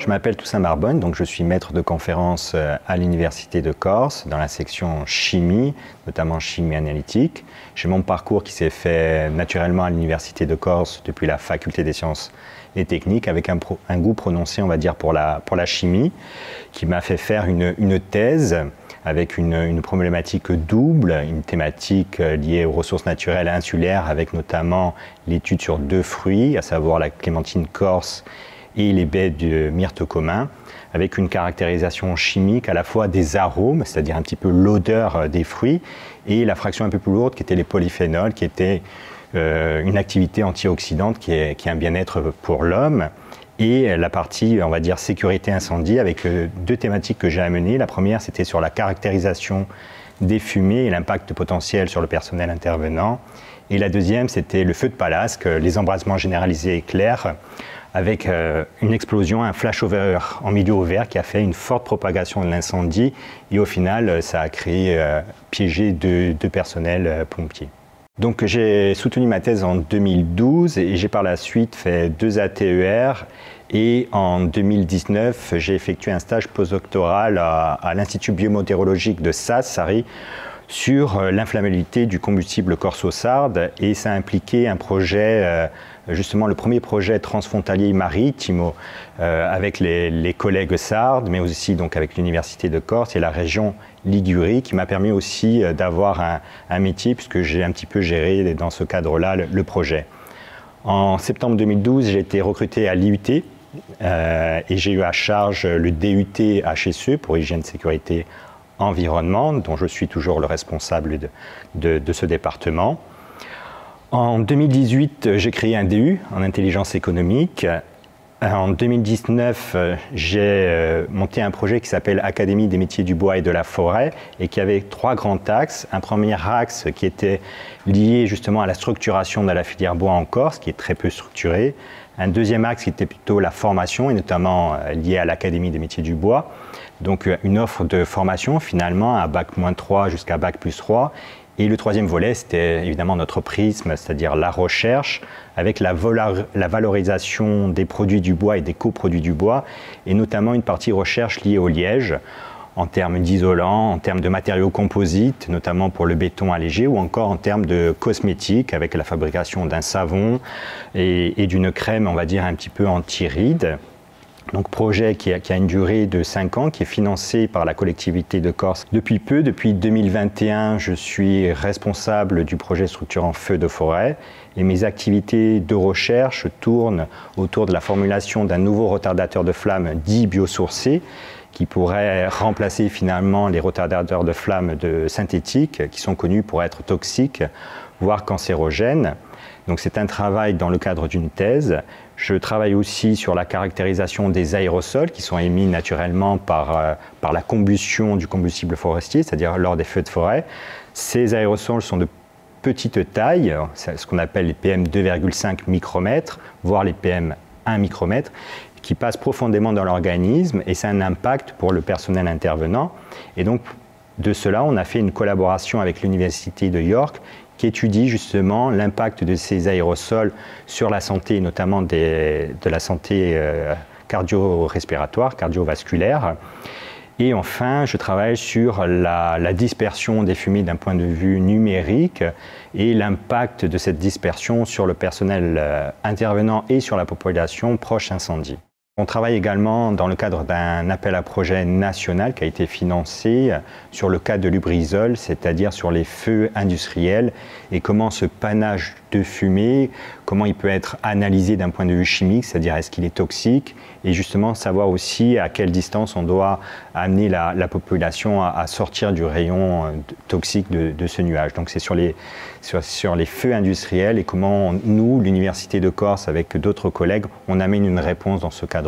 Je m'appelle Toussaint Barbonne, donc je suis maître de conférence à l'Université de Corse dans la section chimie, notamment chimie analytique. J'ai mon parcours qui s'est fait naturellement à l'Université de Corse depuis la faculté des sciences et techniques avec un goût prononcé, on va dire, pour la chimie, qui m'a fait faire une thèse avec une problématique double, une thématique liée aux ressources naturelles insulaires avec notamment l'étude sur deux fruits, à savoir la clémentine corse et les baies de myrte commun, avec une caractérisation chimique à la fois des arômes, c'est-à-dire un petit peu l'odeur des fruits, et la fraction un peu plus lourde qui était les polyphénols, qui était une activité antioxydante qui est un bien-être pour l'homme, et la partie, on va dire, sécurité incendie, avec deux thématiques que j'ai amenées. La première, c'était sur la caractérisation des fumées et l'impact potentiel sur le personnel intervenant. Et la deuxième, c'était le feu de Palasque, les embrasements généralisés éclairs, avec une explosion, un flash-over en milieu ouvert qui a fait une forte propagation de l'incendie. Et au final, ça a piégé deux personnels pompiers. Donc j'ai soutenu ma thèse en 2012 et j'ai par la suite fait 2 ATER. Et en 2019, j'ai effectué un stage postdoctoral à l'Institut biométéorologique de Sassari sur l'inflammabilité du combustible corso-sarde, et ça a impliqué un projet, justement le premier projet transfrontalier maritime avec les collègues sardes, mais aussi donc avec l'Université de Corse et la région Ligurie, qui m'a permis aussi d'avoir un métier, puisque j'ai un petit peu géré dans ce cadre-là le projet. En septembre 2012, j'ai été recruté à l'IUT et j'ai eu à charge le DUT HSE pour hygiène, sécurité, environnement, dont je suis toujours le responsable de ce département. En 2018, j'ai créé un DU en intelligence économique. En 2019, j'ai monté un projet qui s'appelle Académie des métiers du bois et de la forêt, et qui avait 3 grands axes. Un premier axe qui était lié justement à la structuration de la filière bois en Corse, qui est très peu structurée. Un deuxième axe qui était plutôt la formation, et notamment lié à l'Académie des métiers du bois. Donc une offre de formation finalement à Bac-3 jusqu'à Bac+3. Et le troisième volet, c'était évidemment notre prisme, c'est-à-dire la recherche, avec la valorisation des produits du bois et des coproduits du bois, et notamment une partie recherche liée au liège, en termes d'isolants, en termes de matériaux composites, notamment pour le béton allégé, ou encore en termes de cosmétiques, avec la fabrication d'un savon et d'une crème, on va dire, un petit peu anti-rides. Donc projet qui a une durée de 5 ans, qui est financé par la collectivité de Corse depuis peu. Depuis 2021, je suis responsable du projet structurant feu de forêt, et mes activités de recherche tournent autour de la formulation d'un nouveau retardateur de flamme dit biosourcé, qui pourrait remplacer finalement les retardateurs de flamme synthétiques, qui sont connus pour être toxiques, voire cancérogènes. Donc c'est un travail dans le cadre d'une thèse. Je travaille aussi sur la caractérisation des aérosols qui sont émis naturellement par la combustion du combustible forestier, c'est-à-dire lors des feux de forêt. Ces aérosols sont de petite taille, c'est ce qu'on appelle les PM 2,5 micromètres, voire les PM 1 micromètre, qui passent profondément dans l'organisme, et c'est un impact pour le personnel intervenant. Et donc de cela, on a fait une collaboration avec l'Université de York, qui étudie justement l'impact de ces aérosols sur la santé, notamment de la santé cardio-respiratoire, cardiovasculaire. Et enfin, je travaille sur la dispersion des fumées d'un point de vue numérique et l'impact de cette dispersion sur le personnel intervenant et sur la population proche incendie. On travaille également dans le cadre d'un appel à projet national qui a été financé sur le cas de Lubrizol, c'est-à-dire sur les feux industriels et comment ce panache de fumée, comment il peut être analysé d'un point de vue chimique, c'est-à-dire est-ce qu'il est toxique, et justement savoir aussi à quelle distance on doit amener la population à sortir du rayon toxique de ce nuage. Donc c'est sur les feux industriels et comment nous, l'Université de Corse, avec d'autres collègues, on amène une réponse dans ce cadre-là.